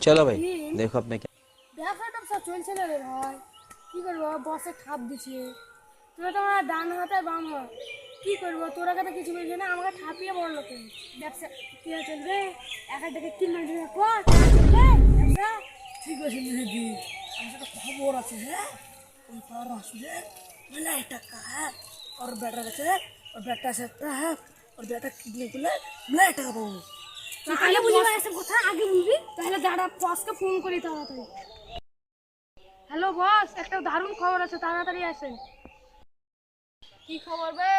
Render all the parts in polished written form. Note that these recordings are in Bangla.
चलो भाई देखो अपने क्या। ব্যবসাটা সব চলছে না রে ভাই, কি করবো? বসে খাপ দিচ্ছে, তোরা তো আমার ডান হাত আর বাম হাত, কি করবো? তোরা কথা কিছু বলছে না, আমাকে ঠাপিয়ে বড় লোক ব্যবসা কি আর চলবে? একা থেকে 3 মাস পর চলবে ব্যবসা। ঠিক আছে দিদি, আমার একটা খবর আছে। হ্যাঁ, ওই পাড়ার আসলে মেলা টাকা। হ্যাঁ, और बेटा আছে, और बेटा से है, और बेटा किडनी করলে মেলা টাকা পাবো। তাহলে বুঝি এসব কথা আগে বুঝবি, তাহলে দাঁড়া বসকে ফোন করি তাড়াতাড়ি। হ্যালো বস, একটা দারুণ খবর আছে, তাড়াতাড়ি আসেন। কি খবর বে?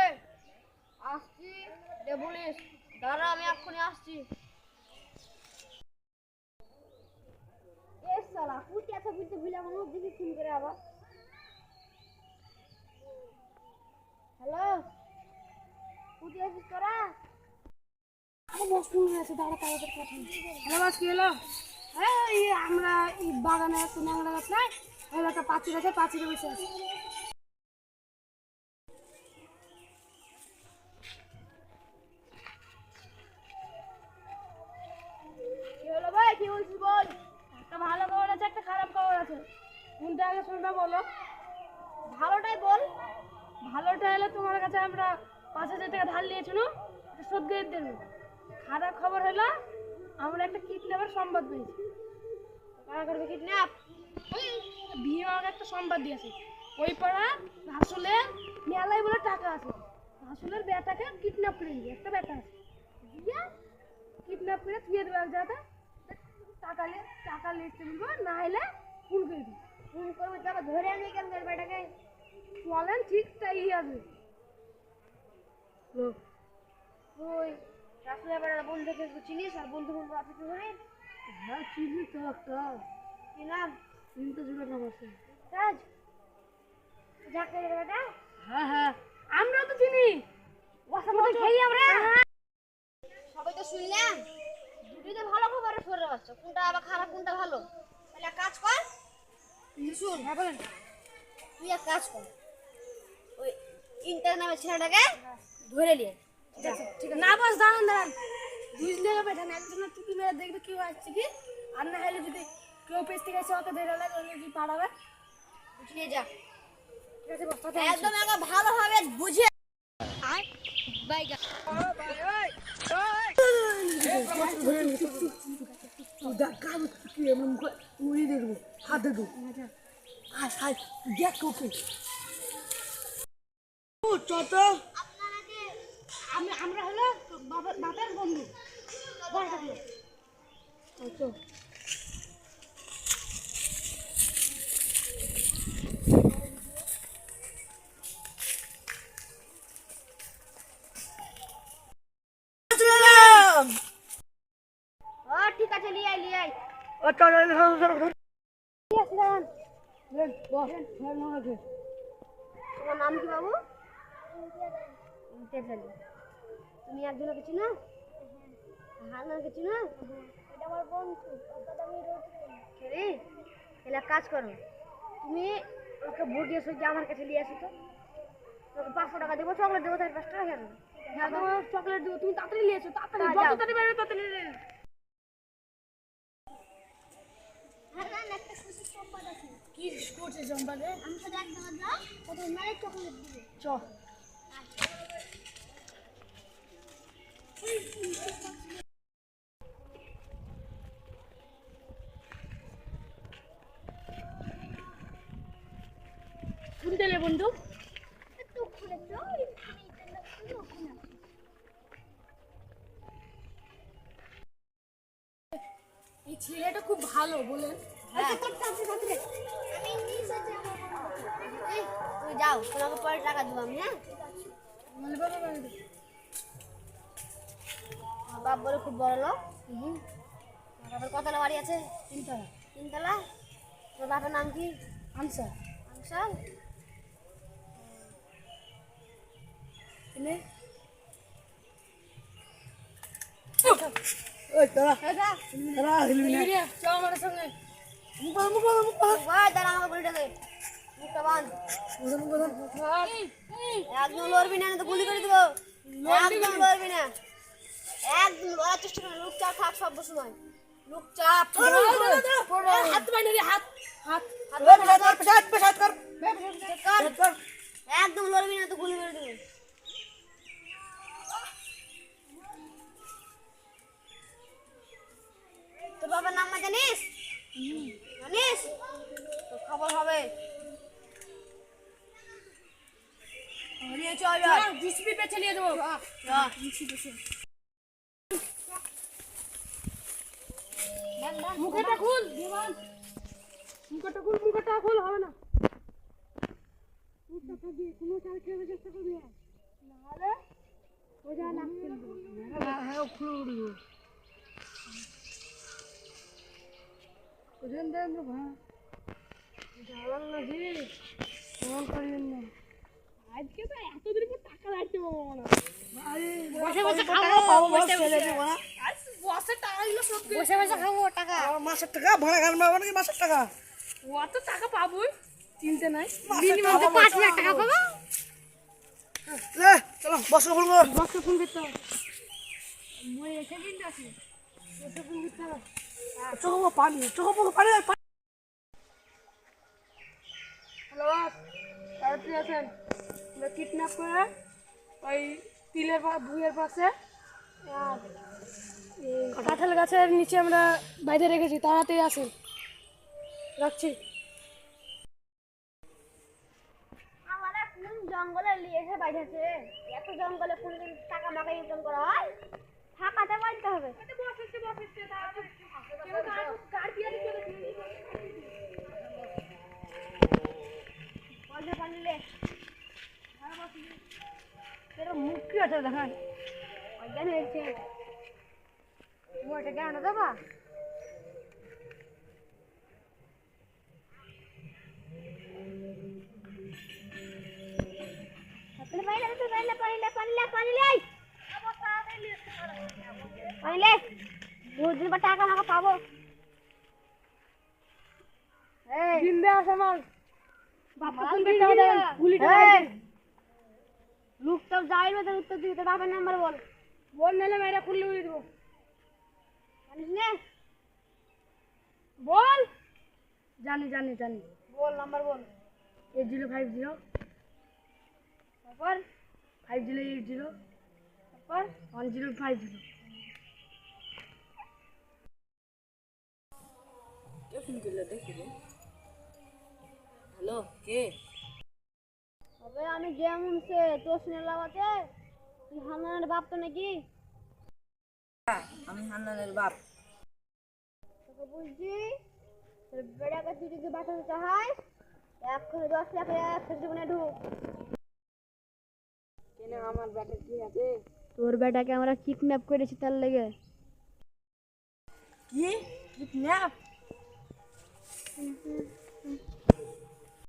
আসছি রে, বলিস। দাঁড়া, আমি এক্ষুনি আসছি। এ শালা পুটি আছে, বুঝতে ভুলে আমার দিকে ফোন করে আবার। হ্যালো, পুটি আছিস তোরা? আমার বস ফোন আছে, দাঁড়া তাড়াতাড়ি কথা। হ্যালো বস, কি হলো? হ্যাঁ, এই আমরা এই বাগানে একটা ন্যাংরা গাছ নাই, ওই একটা পাঁচিল আছে, পাঁচিলে বসে আছি। কি হলো ভাই, কি বলছিস বল। একটা ভালো খবর আছে, একটা খারাপ খবর আছে, কোনটা আগে শুনবে বলো? ভালোটাই বল। ভালোটা হলো তোমার কাছে আমরা 5,000 টাকা ধার নিয়েছিল, শোধ করে দেবো। খারাপ খবর হলো আমরা একটা কিডন্যাপের সংবাদ পেয়েছি। কারা করবে কিডন্যাপ? বিয়ে আমাকে একটা সংবাদ দিয়েছে, ওই পাড়া রাসুলের মেলায় বলে টাকা আছে, রাসুলের বেটাকে কিডন্যাপ করে নিয়ে একটা বেটা আছে, দিয়ে কিডন্যাপ করে থুয়ে দেবো এক জায়গাতে। টাকা লিখতে বলবো, না হলে ফোন করে দিই। ফোন করবো তো আবার ধরে আনবি কেন তোর বেটাকে? বলেন ঠিক তাই আছে। তুই রাসুলের বেটার বন্ধুকে চিনিস? আর বন্ধু বন্ধু আছে তুই জানিস? হ্যাঁ চিনি তো একটা, কি নাম? চিনতে জুড়ে নাম আছে। রাজ জাকের বেটা? হ্যাঁ হ্যাঁ, আমরাও তো চিনি, ওর সাথে খেলি আমরা। সবাই তো শুনলাম, দুটোতে ভালো খবর সরে যাচ্ছে, কোনটা আবার খারাপ কোনটা ভালো? তাহলে এক কাজ কর, শুন। হ্যাঁ বলেন। তুই এক কাজ কর, ওই ইন্টার নামে ছেলেটাকে ধরে নিয়ে। ঠিক আছে ঠিক আছে। না বস দাঁড়ান দাঁড়ান, বুঝলে বেটা না, একজনের টুকি মেরে দেখবে কেউ আসছে কি, আর না হলে যদি কেউ পেছ থেকে এসে ওকে ধরে লাগে ওকে কি পাড়াবে। বুঝিয়ে যা, ঠিক আছে বস, কথা একদম একদম ভালোভাবে বুঝিয়ে। কি এমন উড়িয়ে দেবো, হাতে দেবো। আয় আয়, দেখ ওকে চত। আমরা হলো বাপের বন্ধু। বস থাকলো আচ্ছা। ও ঠিক আছে, নিয়ে আয় নিয়ে আয়। তোমার নাম কি বাবু? ইমতিয়াজ আলী। তুমি একজনকে চিনো? হান্নানকে চিনো? এটা আমার বন্ধু, কে রে? তাহলে এক কাজ করো, তুমি ওকে ভুটিয়ে সুটিয়ে আমার কাছে নিয়ে আসো তো। তোকে 500 টাকা দেবো, চকলেট দেবো, তার 5 টাকা কেন? হ্যাঁ তোমার চকলেট দেবো, তুমি তাড়াতাড়ি নিয়ে এসো, তাড়াতাড়ি যাও। যত তাড়াতাড়ি বেরোবে তত নিয়ে এসো। কি করছে জম্বালে? আমি তো দেখ দাও দাও, কত মেরে চকলেট দিবে। চ শুনতে লে বন্ধু। একটু খুলে দাও, এই ছেলেটা খুব ভালো বলেন। হ্যাঁ। আমি নিচে যাবো। তুই যাও, তোমাকে পরে টাকা দেবো আমি। হ্যাঁ, বলে বাবা বলে দে। আমার বাপ বলে খুব বড় লোক। বাবার কতলা বাড়ি আছে? 3 তলা। 3 তলা। তোর বাপের নাম কি? আনসার। আংশাল। তুমি ওই তারা দাদা তারা হিলবি না। চ আমার সঙ্গে। ভাই দাঁড়া, আমাকে গুলিটা দে, মুখটা বাঁধ। একদম লড়বি না, তো গুলি করে দেবো। একদম লড়বি না, একদম লড়ার চেষ্টা করবি। লুকচাপ থাক সব সময়, লুকচাপ। হাত বাইরে রে, হাত হাত পেশাদ কর একদম লড়বি না তো গুলি মেরে দেবো। তোর বাবার নাম না জানিস? জানিস? তোর খবর হবে। নিয়ে চল জিসিপি পেছে নিয়ে দেবো। মুখটা খুল দেওয়ান, মুখটা খুল হবে না। মুখটা খুলবি, কোনো কাজ খেয়ে চেষ্টা করবি না, নাহলে ও যা নাক ফেলবে। হ্যাঁ খুলে উঠবো ওজন দেন না ভাই জ্বালান না জি, ফোন করিয়েন না। আজকে তো এতদিন পর টাকা লাগছে বাবা না। বসে বসে খাবো, বসে বসে আজ বসে টাকাগুলো শোধ করে বসে বসে খাবো টাকা। মাসের টাকা ভাড়া গান মারবো নাকি মাসের টাকা অত টাকা পাবোই, চিনতে নাই। মাসের মিনিমাম টাকা 5,000 টাকা পাবো। চলো বসে বলবো বসে ফোন করতে হবে। মই এসে দিন আছে, বসে ফোন করতে হবে। চোখ পানি হ্যালো বস, তাড়াতাড়ি আসেন। আমরা কিডন্যাপ করে ওই তিলের ভুঁইয়ের পাশে আর কাঁঠাল গাছের নিচে আমরা বাইরে রেখেছি, তাড়াতাড়ি আসেন। রাখছি। আমার কোন জঙ্গলে নিয়ে এসে বাইরেছে, এত জঙ্গলে কোনদিন টাকা মাকা ইনকাম করা হয়? ফাঁকাতে বাড়তে হবে। পয়সা পানি লে, মুখ কি আছে দেখান। অজ্ঞান হয়েছে। মোটা কেন দেবা? বহুত দিন পর টাকা মাকা পাবো। জিন্দে আছে মাল। বাপ্পা ফোন মাল করতে হবে, দিবি না। গুলিটা এই, মারবি। লোক তো যাই না, তোর উত্তর দিবি। তোর বাবার নাম্বার বল। বল নাহলে মেয়েরা খুললে উড়িয়ে দেবো। জানিস না? বল। জানি জানি জানি। বল নাম্বার বল। 8050 তারপর 5080 তারপর 1050। হ্যালো কে তবে আমি যেমন সে তোর শুনে লাগাতে, তুই হান্নানের বাপ তো নাকি? আমি হান্নানের বাপ তোকে বুঝছি। তোর বেড়াকে তুই যদি বাঁচাতে চাস, এক্ষুনি 10 লাখ এক জীবনে ঢুক। কেন আমার ব্যাটা কি আছে? তোর বেটাকে আমরা কিডন্যাপ করেছি, তার লেগে। কি কিডন্যাপ